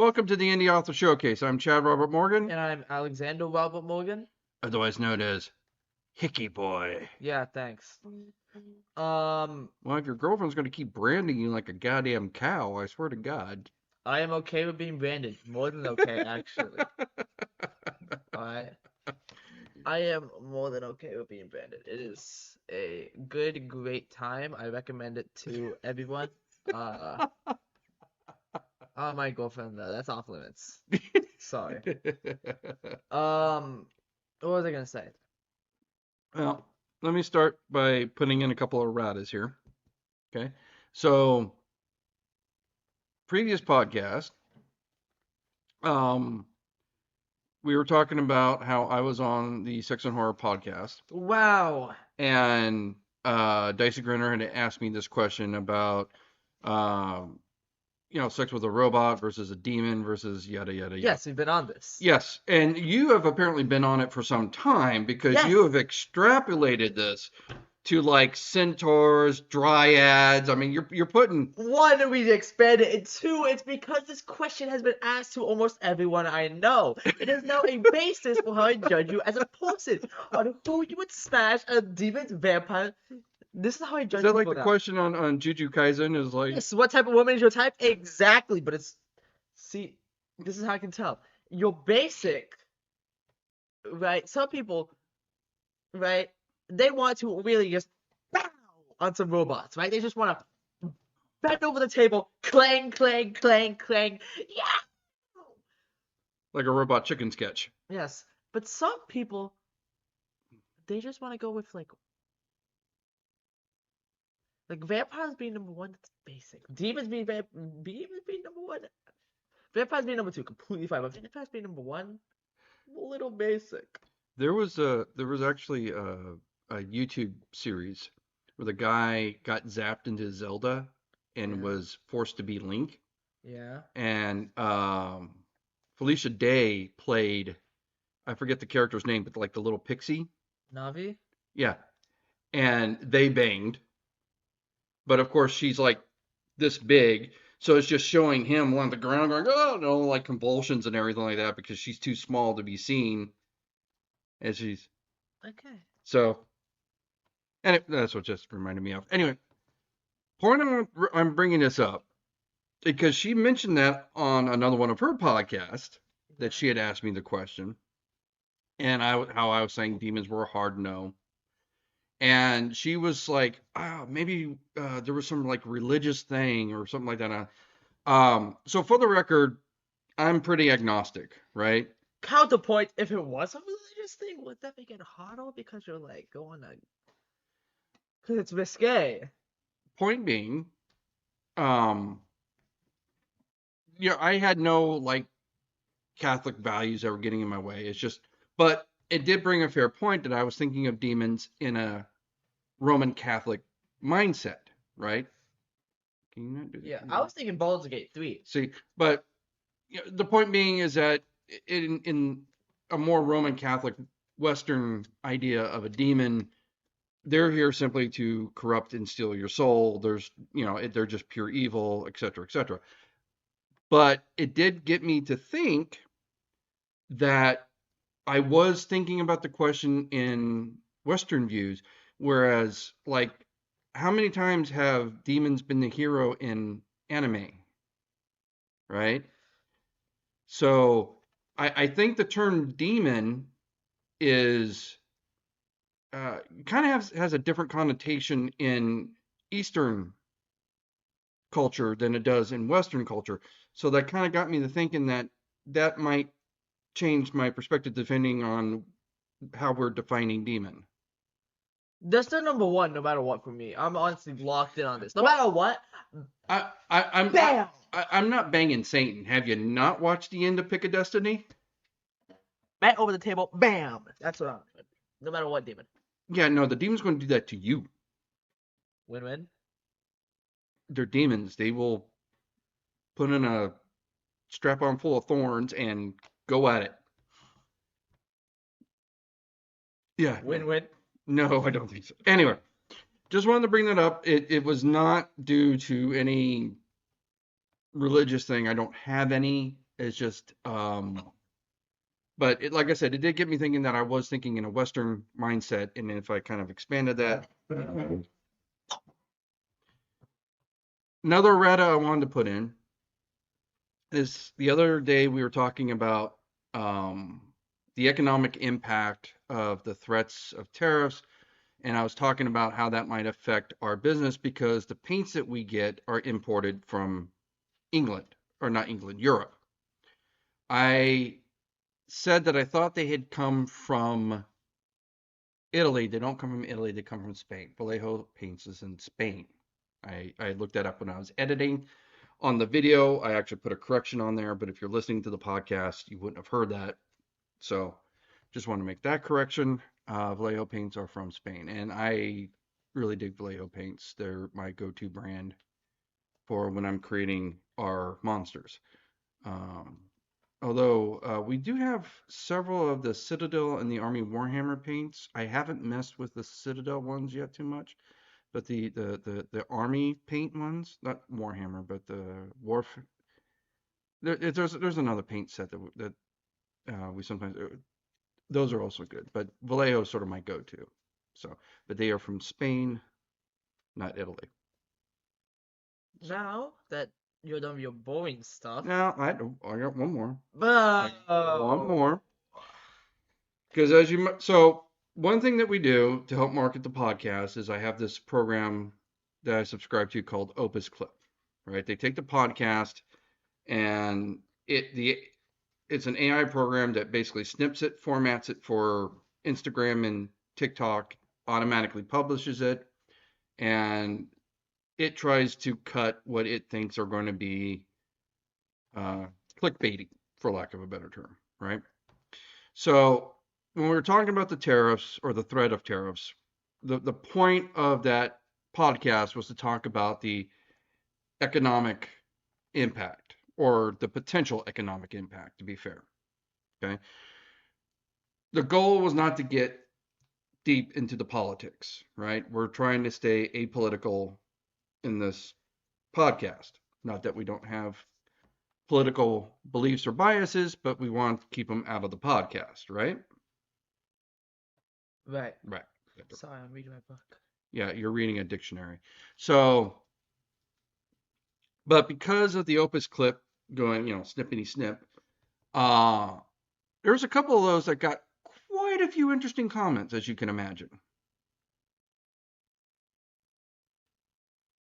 welcome to the Indie Author Showcase. I'm Chad Robert Morgan, And I'm Alexander Robert Morgan. otherwise known as Hickey Boy. Yeah, thanks. Well, if your girlfriend's going to keep branding you like a goddamn cow, I swear to God. I am okay with being branded. More than okay, actually. Alright. I am more than okay with being branded. It is a good, great time. I recommend it to everyone. Oh, my girlfriend, that's off limits. Sorry. What was I gonna say? Well, let me start by putting in a couple of erratas here. Okay. So, previous podcast, um, we were talking about how I was on the Sex and Horror podcast, Wow. and Dicey Grinner had asked me this question about, um, sex with a robot versus a demon versus yada yada yada. Yes, we've been on this. Yes, and you have apparently been on it for some time because Yes. you have extrapolated this to like centaurs, dryads. I mean, you're putting One, we expanded it. Two, it's because this question has been asked to almost everyone I know. It is now a basis for how I judge you as a person, on who you would smash, a demon, vampire. This is how I judge is that like people the now. question on Jujutsu Kaisen is like Yes, what type of woman is your type? Exactly, but it's... See, this is how I can tell. You're basic, right? Some people, right, they want to really just bow on some robots, right? They just want to bend over the table, clang, clang, clang, clang. Yeah! like a robot chicken sketch. Yes, but some people, they just want to go with like vampires being number one. That's basic. Demons being number one. Vampires being number two, completely fine. But vampires being number one, a little basic. There was actually a YouTube series where the guy got zapped into Zelda and Yeah. was forced to be Link, Yeah. and Felicia Day played, I forget the character's name, but like the little pixie. Navi? Yeah. And they banged. But of course she's like this big. So it's just showing him on the ground going, oh no, like convulsions and everything like that because she's too small to be seen. And she's Okay. so and that's what just reminded me of. Anyway, I'm bringing this up because she mentioned that on another one of her podcasts that she had asked me the question, and how I was saying demons were a hard no. And she was like, maybe there was some like religious thing or something like that. So for the record, I'm pretty agnostic, right? Counterpoint, if it was a religious thing, would that make it harder because you're like going to... Because it's risque. Point being, I had no like Catholic values that were getting in my way. It's just, but it did bring a fair point that I was thinking of demons in a Roman Catholic mindset, right? Can you not do that? Yeah, I was thinking Baldur's Gate 3. See, but the point being is that in a more Roman Catholic Western idea of a demon, they're here simply to corrupt and steal your soul. There's, they're just pure evil, etc., etc. But it did get me to think that I was thinking about the question in Western views, whereas, like, how many times have demons been the hero in anime? Right? So I think the term demon is kind of has a different connotation in Eastern culture than it does in Western culture. So that kind of got me to thinking that that might change my perspective depending on how we're defining demon. That's the number one, no matter what, for me. I'm honestly locked in on this. No matter what, bam! I'm not banging Satan. Have you not watched the end of Pick a Destiny? Bent over the table, bam! That's what I'm doing. No matter what, demon. Yeah, no, the demon's going to do that to you. Win-win? They're demons. They will put in a strap-on full of thorns and go at it. Yeah. Win-win? No, I don't think so. Anyway, just wanted to bring that up. It was not due to any religious thing. I don't have any. It's just, but like I said, it did get me thinking that I was thinking in a Western mindset, and if I kind of expanded that. Another errata I wanted to put in is the other day we were talking about the economic impact of the threats of tariffs, and I was talking about how that might affect our business because the paints that we get are imported from England, or not England, Europe. I said that I thought they had come from Italy. They don't come from Italy, they come from Spain. Vallejo paints is in Spain. I looked that up when I was editing. On the video, I actually put a correction on there, but if you're listening to the podcast, you wouldn't have heard that. So just want to make that correction. Vallejo paints are from Spain, and I really dig Vallejo paints. They're my go-to brand for when I'm creating our monsters. Um, although we do have several of the Citadel and the Army Warhammer paints. I haven't messed with the Citadel ones yet too much, but the Army paint ones, not Warhammer, but the there's another paint set that we sometimes those are also good, but Vallejo is sort of my go-to. So, but they are from Spain, not Italy. Now that you're done with your boring stuff, Now I got one more. but One more. Because so one thing that we do to help market the podcast is I have this program that I subscribe to called Opus Clip, right? They take the podcast and it's an AI program that basically snips it, formats it for Instagram and TikTok, automatically publishes it, and it tries to cut what it thinks are going to be clickbaity, for lack of a better term, right? So when we were talking about the tariffs or the threat of tariffs, the point of that podcast was to talk about the economic impact or the potential economic impact, to be fair. Okay. The goal was not to get deep into the politics, right? We're trying to stay apolitical in this podcast. Not that we don't have political beliefs or biases, but we want to keep them out of the podcast, right? right. Right. Sorry, I'm reading my book. Yeah, you're reading a dictionary. So, but because of the Opus Clip going, snippity snip, there's a couple of those that got quite a few interesting comments, as you can imagine.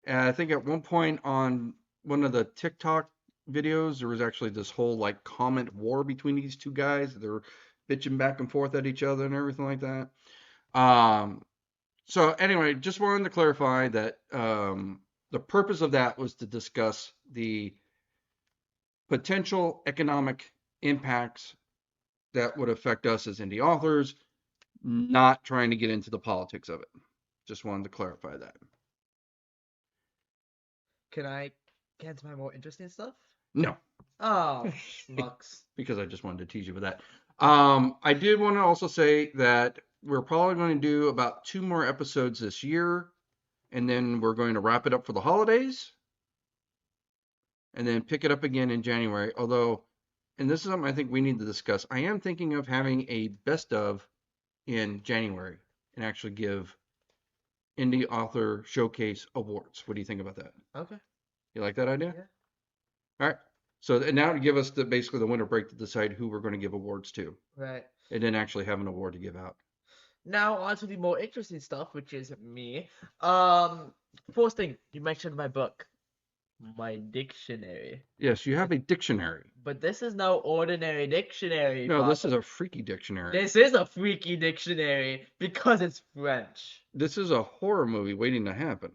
And I think at one point on one of the TikTok videos, there was actually this whole like comment war between these two guys. They're bitching back and forth at each other and everything like that. So anyway, just wanted to clarify that the purpose of that was to discuss the potential economic impacts that would affect us as indie authors, not trying to get into the politics of it. Just wanted to clarify that. Can I get into my more interesting stuff? No. Oh, schmucks. Because I just wanted to tease you with that. I did want to also say that we're probably going to do about 2 more episodes this year, and then we're going to wrap it up for the holidays, and then pick it up again in January. Although, and this is something I think we need to discuss, I am thinking of having a best of in January and actually give Indie Author Showcase awards. What do you think about that? Okay. You like that idea? Yeah. All right. So and now to give us basically the winter break to decide who we're going to give awards to, Right. and then actually have an award to give out. Now on to the more interesting stuff, which is me. First thing you mentioned my book, my dictionary. Yes, you have a dictionary. But this is no ordinary dictionary. No, this is Papa. a freaky dictionary. This is a freaky dictionary because it's French. This is a horror movie waiting to happen.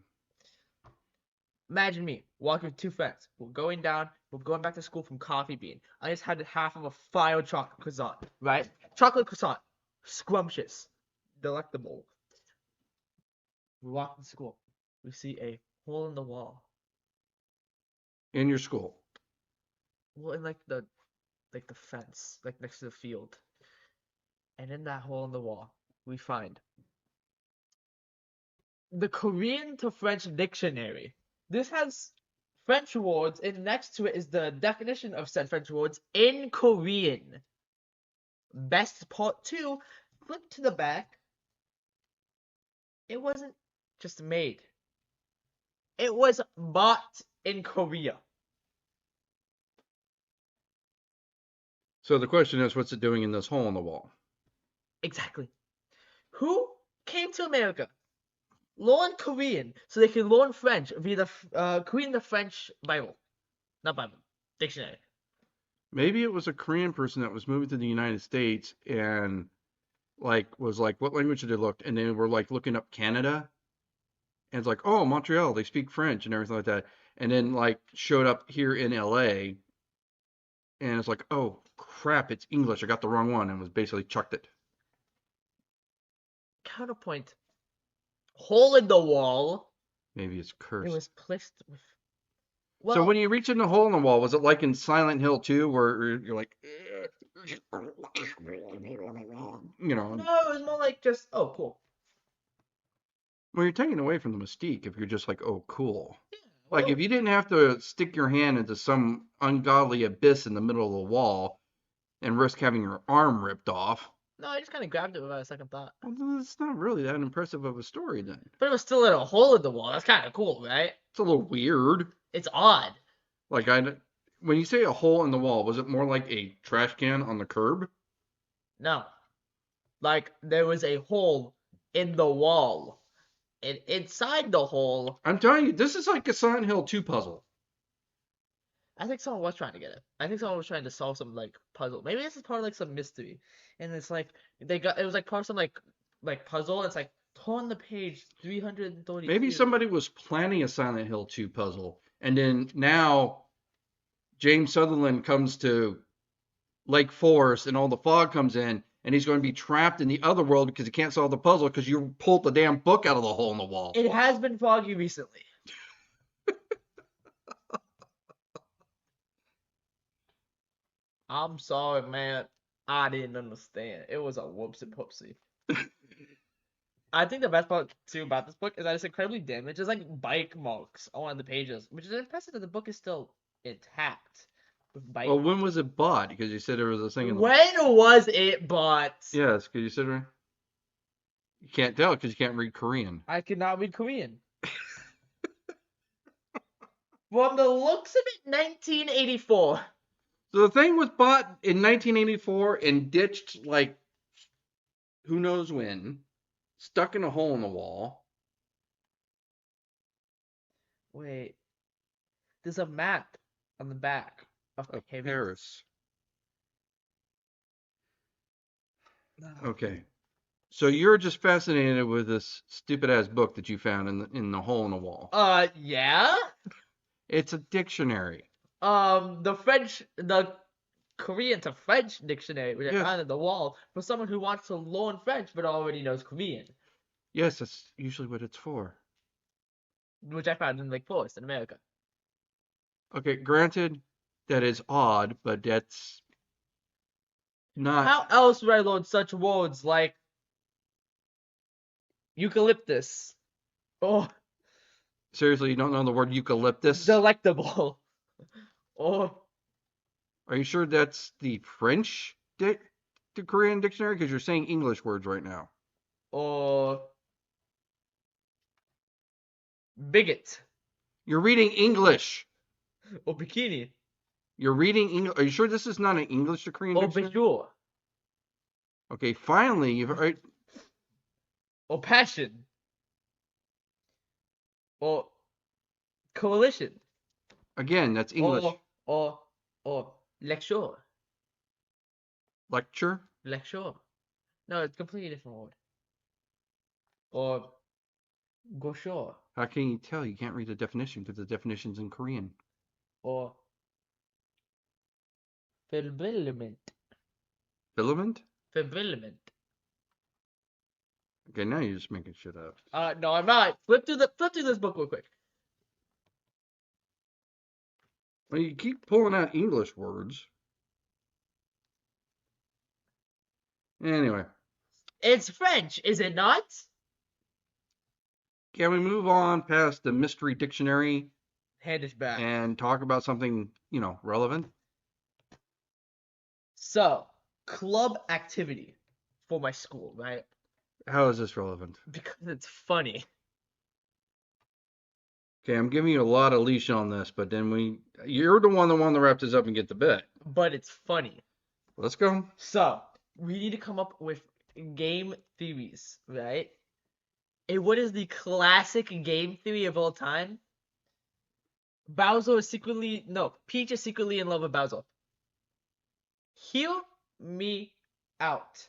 Imagine me walking with 2 friends. We're going back to school from Coffee Bean. I just had half of a file chocolate croissant, right? Chocolate croissant, scrumptious, delectable. We walk to school. We see a hole in the wall. In your school. Well, in the fence, like next to the field. And in that hole in the wall, we find the Korean to French dictionary. This has French words, and next to it is the definition of said French words in Korean. Best part 2, flip to the back. It wasn't just made. It was bought in Korea. So the question is, what's it doing in this hole in the wall? Exactly. Who came to America? Learn Korean so they can learn French via the Korean to French Bible. Not Bible. Dictionary. Maybe it was a Korean person that was moving to the United States and was like, what language did they look? And they were like looking up Canada. And it's like, oh, Montreal, they speak French and everything like that. And then like showed up here in LA. And it's like, oh crap, it's English. I got the wrong one, and was basically chucked it. Counterpoint. Hole in the wall. Maybe it's cursed. It was placed with. So when you reach in the hole in the wall, was it like in Silent Hill 2 where you're like, you know? No, it was more like just, oh, cool. Well, you're taking away from the mystique if you're just like, oh, cool. Yeah, Like if you didn't have to stick your hand into some ungodly abyss in the middle of the wall and risk having your arm ripped off. No, I just kind of grabbed it without a second thought. Well, it's not really that impressive of a story then. But it was still in a hole in the wall. That's kind of cool, right? It's a little weird. It's odd. Like when you say a hole in the wall, was it more like a trash can on the curb? No. Like there was a hole in the wall. And inside the hole, I'm telling you, this is like a Silent Hill 2 puzzle. I think someone was trying to get it. I think someone was trying to solve some like puzzle. Maybe this is part of like some mystery. And it's like it was like part of some like puzzle. And it's like turn the page 332. Maybe somebody was planning a Silent Hill 2 puzzle, and then now James Sutherland comes to Lake Forest and all the fog comes in, and he's going to be trapped in the other world because he can't solve the puzzle because you pulled the damn book out of the hole in the wall. It has been foggy recently. I'm sorry, man. I didn't understand. It was a whoopsie poopsie. I think the best part too about this book is that it's incredibly damaged. There's like bike marks on one of the pages, which is impressive that the book is still intact. With bike. Well, when was it bought? Because you said there was a thing in the... When was it bought? Yes, because you said... You can't tell because you can't read Korean. I cannot read Korean. From the looks of it, 1984. So the thing was bought in 1984 and ditched like who knows when, stuck in a hole in the wall. Wait. There's a map on the back of Paris. No. Okay. So you're just fascinated with this stupid ass book that you found in the hole in the wall. Yeah? It's a dictionary. The Korean to French dictionary, which I Yes. found on the wall, for someone who wants to learn French but already knows Korean, Yes, that's usually what it's for. which I found in Lake Forest in America. Okay, granted, that is odd, but that's not... How else would I learn such words like eucalyptus or Seriously, you don't know the word eucalyptus? delectable or Are you sure that's the French to Korean dictionary? Because you're saying English words right now. or bigot You're reading English. or bikini You're reading English. Are you sure this is not an English to Korean or dictionary? bejewel Okay, finally, you've... Right, or passion or coalition again, that's English. or lecture. Lecture? Lecture. No, it's a completely different word. Or gaucho. How can you tell? You can't read the definition because the definition's in Korean. Or fulfillment. Filament? Fulfillment. Okay, now you're just making shit up. No, I'm not. Flip through this book real quick. Well, you keep pulling out English words. Anyway, It's French, is it not? can we move on past the mystery dictionary hand it back. and talk about something, relevant. So, club activity for my school, right? How is this relevant? Because it's funny. Okay, I'm giving you a lot of leash on this, but then you're the one that wanted to wrap this up and get to bed. But it's funny. Let's go. So, we need to come up with game theories, right? And what is the classic game theory of all time? Peach is secretly in love with Bowser. Hear me out,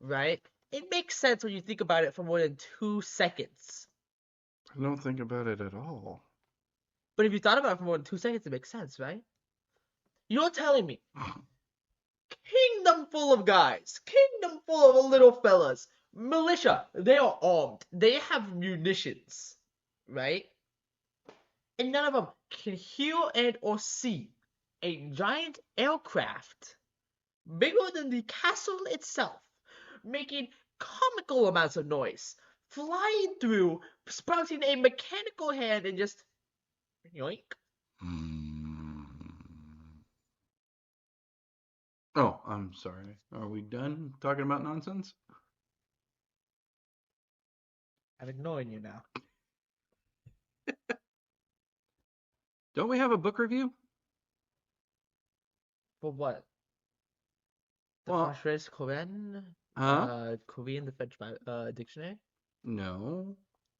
right? It makes sense when you think about it for more than 2 seconds. I don't think about it at all. But if you thought about it for more than 2 seconds, it makes sense, right? You're telling me kingdom full of guys, kingdom full of little fellas, militia, they are armed, they have munitions, right? And none of them can hear and or see a giant aircraft bigger than the castle itself, making comical amounts of noise, flying through, sprouting a mechanical hand, and just yoink. Oh, I'm sorry. Are we done talking about nonsense? I'm ignoring you now. Don't we have a book review? For what? The Well, French Korean? huh? Korean, the French dictionary? No.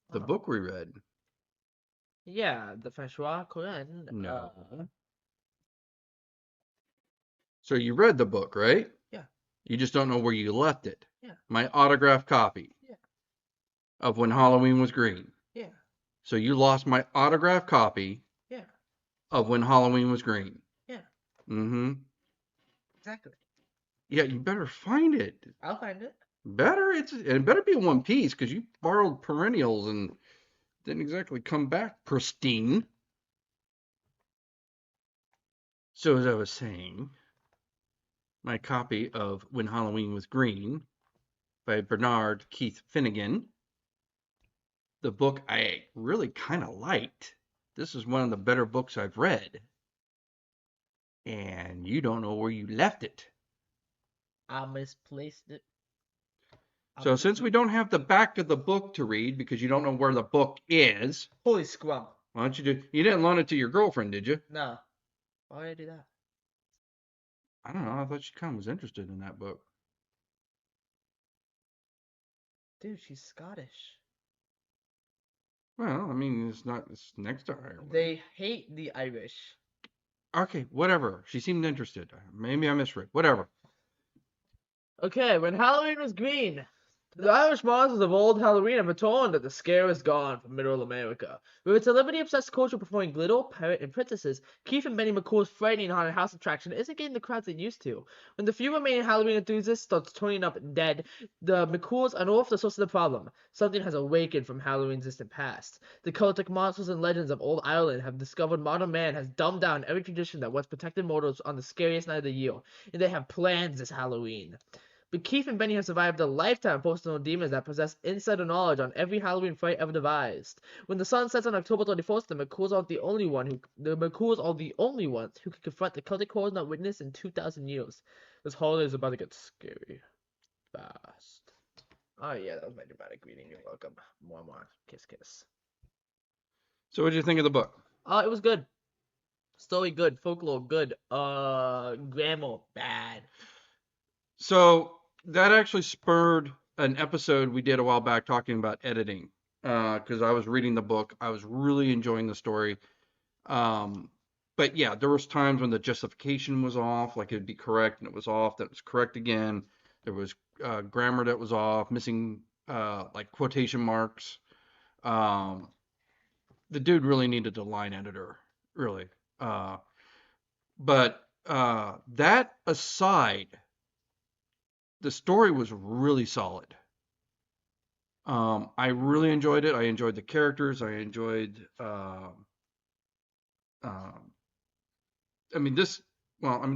The Oh. book we read. Yeah, the French Korean. No. So you read the book, right? Yeah. You just don't know where you left it. Yeah. My autographed copy. Yeah. Of When Halloween Was Green. Yeah. So you lost my autographed copy. Yeah. Of When Halloween Was Green. Yeah. Mm-hmm. Exactly. Yeah, you better find it. I'll find it. It better be in one piece because you borrowed perennials and didn't exactly come back pristine. So as I was saying, my copy of When Halloween Was Green by Bernard Keith Finnegan, the book I really kind of liked. This is one of the better books I've read. And you don't know where you left it. I misplaced it. So since we don't have the back of the book to read because you don't know where the book is, Holy scrum. why don't you didn't loan it to your girlfriend, did you? No. Why would I do that? I don't know. I thought she kind of was interested in that book. Dude, she's Scottish. Well, I mean, it's next to Ireland. They hate the Irish. Okay, whatever. She seemed interested. Maybe I misread. Whatever. Okay, when Halloween was green, the Irish monsters of old Halloween have returned that the scare is gone from Middle America. With its celebrity-obsessed culture performing glitter, parrot, and princesses, Keith and Benny McCool's frightening haunted house attraction isn't getting the crowds it used to. When the few remaining Halloween enthusiasts start turning up dead, the McCools unearth the source of the problem. Something has awakened from Halloween's distant past. The cultic monsters and legends of old Ireland have discovered modern man has dumbed down every tradition that once protected mortals on the scariest night of the year, and they have plans this Halloween. But Keith and Benny have survived a lifetime of personal demons that possess insider knowledge on every Halloween fright ever devised. When the sun sets on October 31st, the McCools are the only ones who can confront the cultic horrors not witnessed in 2,000 years. This holiday is about to get scary. Fast. Oh yeah, that was my dramatic reading. You're welcome. More. Kiss, kiss. So what did you think of the book? It was good. Story good. Folklore good. Grammar bad. So that actually spurred an episode we did a while back talking about editing. Because I was reading the book. I was really enjoying the story. But yeah, there was times when the justification was off, like it'd be correct and it was off, that it was correct again. There was grammar that was off, missing like quotation marks. The dude really needed a line editor, really. But that aside, the story was really solid. I really enjoyed it. I enjoyed the characters. I enjoyed. The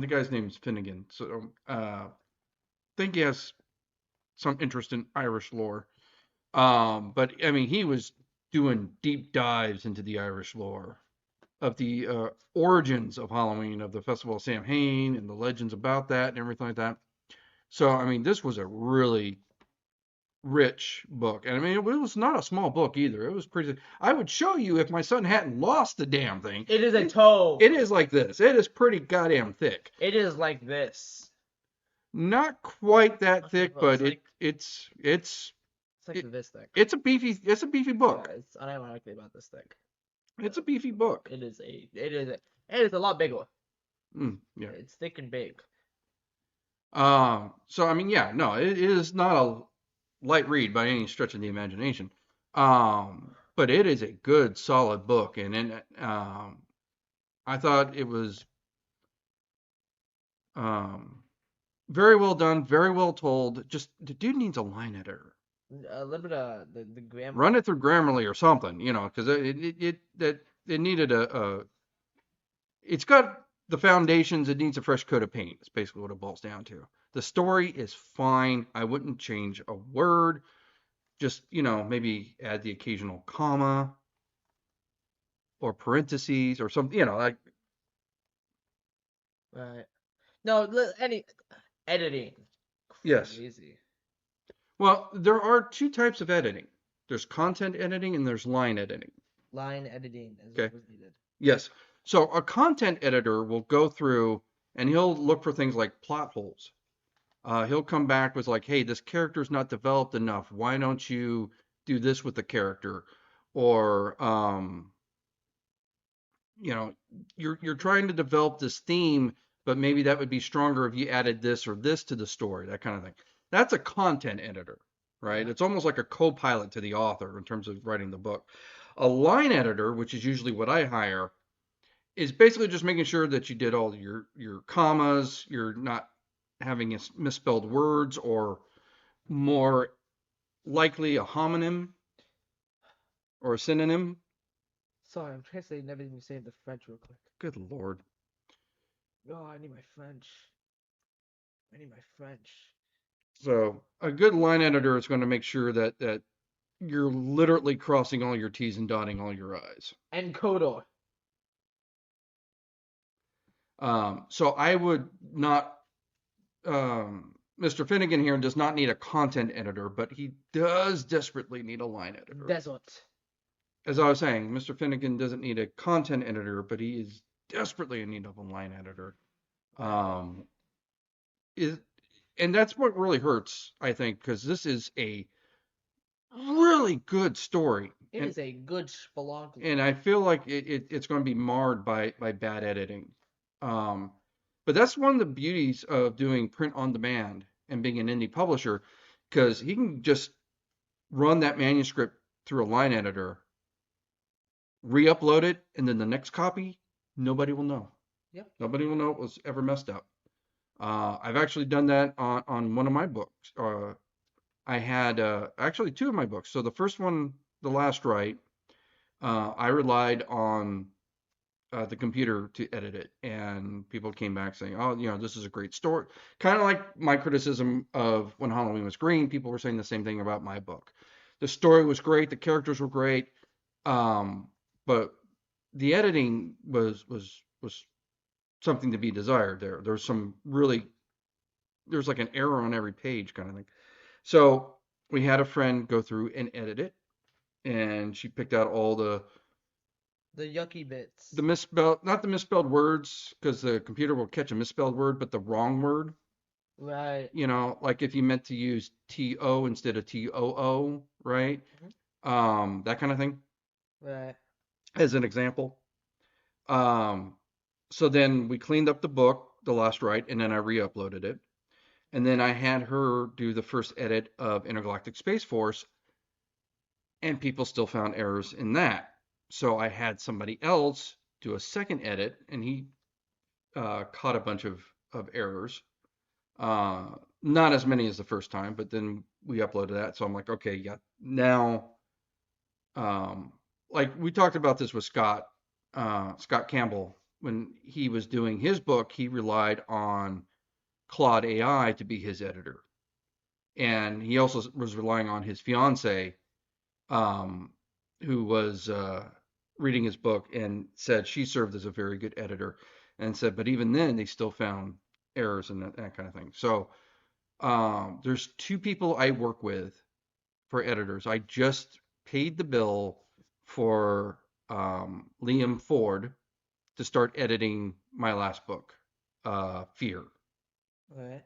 guy's name is Finnegan, so I think he has some interest in Irish lore. But I mean, he was doing deep dives into the Irish lore. origins of Halloween, of the Festival of Samhain and the legends about that and everything like that. So, I mean, this was a really rich book. And I mean, it was not a small book either. It was pretty. I would show you if my son hadn't lost the damn thing. It is a tome. It is like this. It is pretty goddamn thick. It is like this. Not quite that thick, Well, but it's it's like this thick. it's a beefy book. Yeah, it's unironically about this thick. It's a beefy book. It is a lot bigger. Yeah. It's thick and big. So I mean, yeah, no, it is not a light read by any stretch of the imagination. But it is a good, solid book, and I thought it was very well done, very well told. Just the dude needs a line editor. A little bit of the grammar. Run it through Grammarly or something, because it needed it's got the foundations. It needs a fresh coat of paint. It's basically what it boils down to. The story is fine. I wouldn't change a word. Just, maybe add the occasional comma or parentheses or something, like. Right. No, any editing. Yes. Easy. Well, there are two types of editing. There's content editing and there's line editing. Line editing is Okay. what was needed. Yes. So a content editor will go through and he'll look for things like plot holes. He'll come back with like, hey, this character's not developed enough. Why don't you do this with the character? Or, you're trying to develop this theme, but maybe that would be stronger if you added this or this to the story, that kind of thing. That's a content editor, right? It's almost like a co-pilot to the author in terms of writing the book. A line editor, which is usually what I hire, is basically just making sure that you did all your commas, you're not having misspelled words, or more likely a homonym or a synonym. Sorry, I'm translating everything you say into French real quick. Good Lord. Oh, I need my French. So a good line editor is going to make sure that you're literally crossing all your T's and dotting all your I's. Encoder. So I would not, Mr. Finnegan here does not need a content editor, but he does desperately need a line editor. Desert. As I was saying, Mr. Finnegan doesn't need a content editor, but he is desperately in need of a line editor. And that's what really hurts, I think, because this is a really good story. It is a good spelunky. And I feel like it's going to be marred by bad editing. But that's one of the beauties of doing print on demand and being an indie publisher, because he can just run that manuscript through a line editor, re-upload it, and then the next copy, nobody will know. Yep. Nobody will know it was ever messed up. I've actually done that on one of my books. I had actually two of my books. So the first one, The Last Rite, I relied on the computer to edit it, and people came back saying, oh, this is a great story. Kind of like my criticism of When Halloween Was Green. People were saying the same thing about my book. The story was great. The characters were great. But the editing was something to be desired there. There's like an error on every page kind of thing. So we had a friend go through and edit it, and she picked out all the yucky bits. Not the misspelled words, because the computer will catch a misspelled word, but the wrong word. Right. Like if you meant to use T-O instead of T-O-O, right? Mm-hmm. That kind of thing. Right. As an example. So then we cleaned up the book, The Last Rite, and then I re-uploaded it. And then I had her do the first edit of Intergalactic Space Force, and people still found errors in that. So I had somebody else do a second edit, and he caught a bunch of errors. Not as many as the first time, but then we uploaded that. So I'm like, okay, yeah, now, like we talked about this with Scott Campbell. When he was doing his book, he relied on Claude AI to be his editor. And he also was relying on his fiance, who was reading his book and said she served as a very good editor, and said, but even then they still found errors and that kind of thing. So there's two people I work with for editors. I just paid the bill for Liam Ford to start editing my last book, Fear, Right.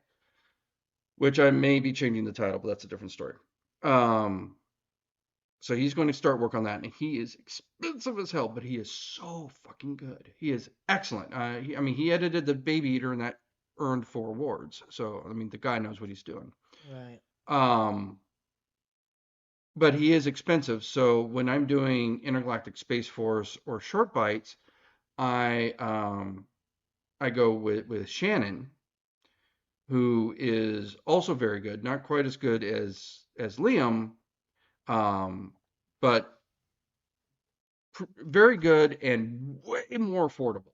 which I may be changing the title, but that's a different story. Um, so he's going to start work on that, and he is expensive as hell, but he is so fucking good. He is excellent. I mean, he edited The Baby Eater, and that earned 4 awards. So I mean, the guy knows what he's doing. Right. Um, but he is expensive. So when I'm doing Intergalactic Space Force or Short Bites, I go with Shannon, who is also very good. Not quite as good as Liam, but very good and way more affordable.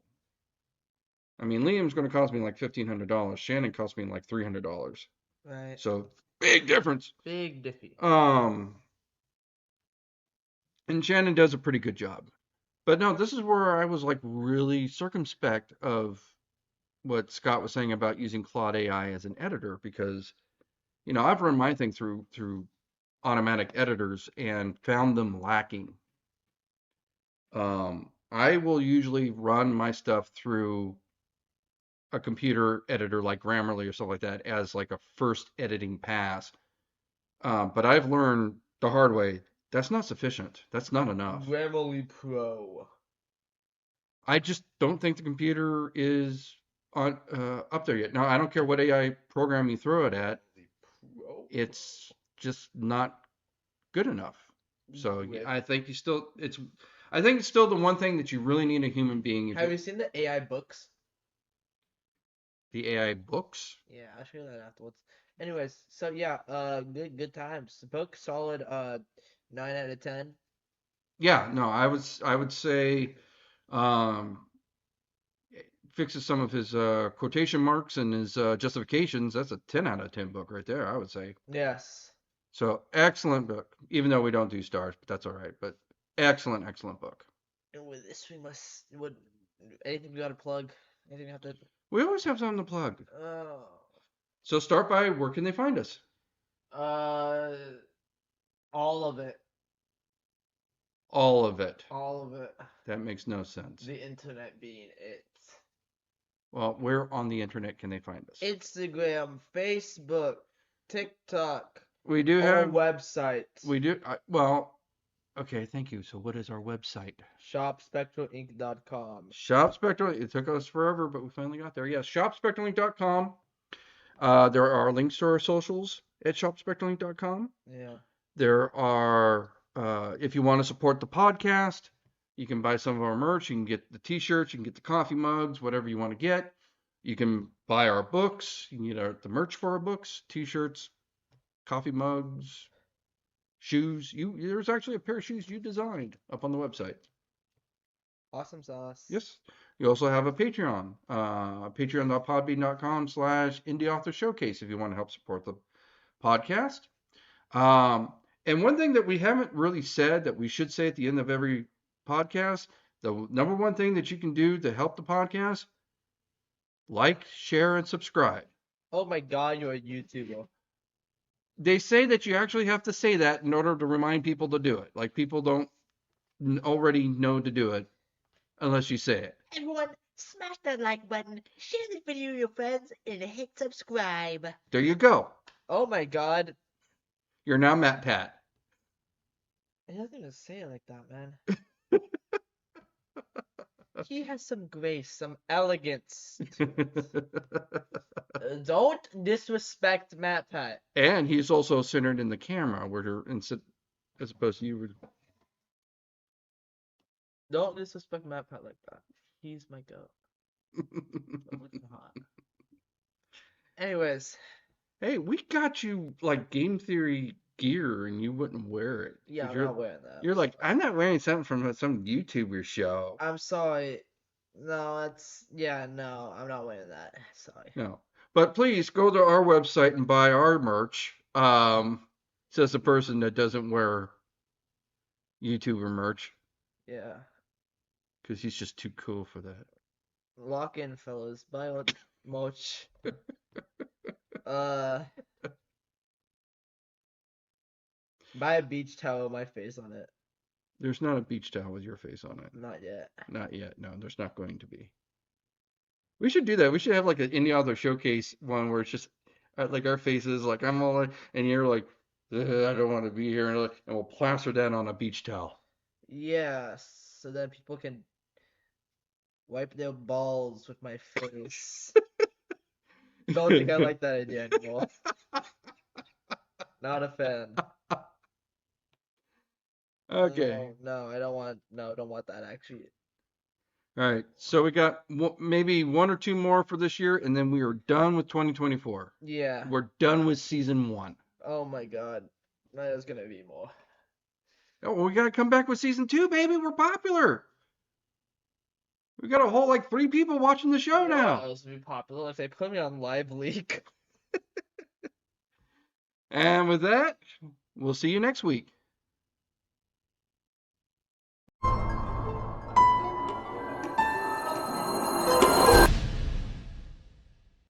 I mean, Liam's going to cost me like $1,500. Shannon cost me like $300. Right. So big difference. Big diffy. And Shannon does a pretty good job. But no, this is where I was like really circumspect of what Scott was saying about using Claude AI as an editor, because I've run my thing through automatic editors and found them lacking. I will usually run my stuff through a computer editor like Grammarly or something like that as like a first editing pass. But I've learned the hard way that's not sufficient. That's not enough. Grammarly Pro. I just don't think the computer is on up there yet. Now, I don't care what AI program you throw it at, Pro. it's just not good enough. So Rip. I think I think it's still the one thing that you really need a human being. Have you seen the AI books? The AI books? Yeah, I'll show you that afterwards. Anyways, so yeah, good times. The book solid 9 out of 10. Yeah, no, I would say um, fixes some of his quotation marks and his justifications. That's a 10 out of 10 book right there, I would say. Yes. So excellent book, even though we don't do stars, but that's all right. But excellent, excellent book. And with this, anything we gotta plug? Anything we have to? We always have something to plug. Oh. So start by where can they find us? All of it. All of it. All of it. That makes no sense. The internet being it. Well, where on the internet can they find us? Instagram, Facebook, TikTok. We do Our have. website. We do. Well, okay, thank you. So what is our website? ShopSpectralInc.com. Shop Spectral. It took us forever, but we finally got there. Yes, ShopSpectralInc.com. There are links to our socials at ShopSpectralInc.com. Yeah. There are, if you want to support the podcast, you can buy some of our merch. You can get the t-shirts, you can get the coffee mugs, whatever you want to get. You can buy our books. You can get the merch for our books, t-shirts, coffee mugs, shoes. There's actually a pair of shoes you designed up on the website. Awesome sauce. Yes. You also have a Patreon, patreon.podbean.com/Indie Author Showcase if you want to help support the podcast. And one thing that we haven't really said that we should say at the end of every podcast, the number one thing that you can do to help the podcast, like, share, and subscribe. Oh my God, you're a YouTuber. They say that you actually have to say that in order to remind people to do it. Like, people don't already know to do it unless you say it. Everyone, smash that like button, share this video with your friends, and hit subscribe. There you go. Oh my God. You're now Matt Pat. I don't even say it like that, man. He has some grace, some elegance. Don't disrespect Matt Pat. And he's also centered in the camera, as opposed to you. Don't disrespect Matt Pat like that. He's my goat. Anyways. Hey, we got you like Game Theory gear and you wouldn't wear it. Yeah, I'm not wearing that. You're like, I'm not wearing something from some YouTuber show. I'm sorry. No, no, I'm not wearing that. Sorry. No. But please go to our website and buy our merch. Says the person that doesn't wear YouTuber merch. Yeah. because he's just too cool for that. Lock in, fellas. Buy out Moch. Buy a beach towel with my face on it. There's not a beach towel with your face on it. Not yet. Not yet. No, there's not going to be. We should do that. We should have like an indie author showcase one where it's just like our faces, like I'm all like, and you're like, "Ugh, I don't want to be here, and we'll plaster that on a beach towel. Yeah, so then people can wipe their balls with my face. Don't think I like that idea anymore. Not a fan. Okay. No, I don't want. No, don't want that actually. All right. So we got maybe one or two more for this year, and then we are done with 2024. Yeah. We're done with season 1. Oh my god. There's gonna be more. Oh, well, we got to come back with season 2, baby. We're popular. We got a whole like 3 people watching the show now. I was gonna be popular if they put me on Live Leak. And with that, we'll see you next week.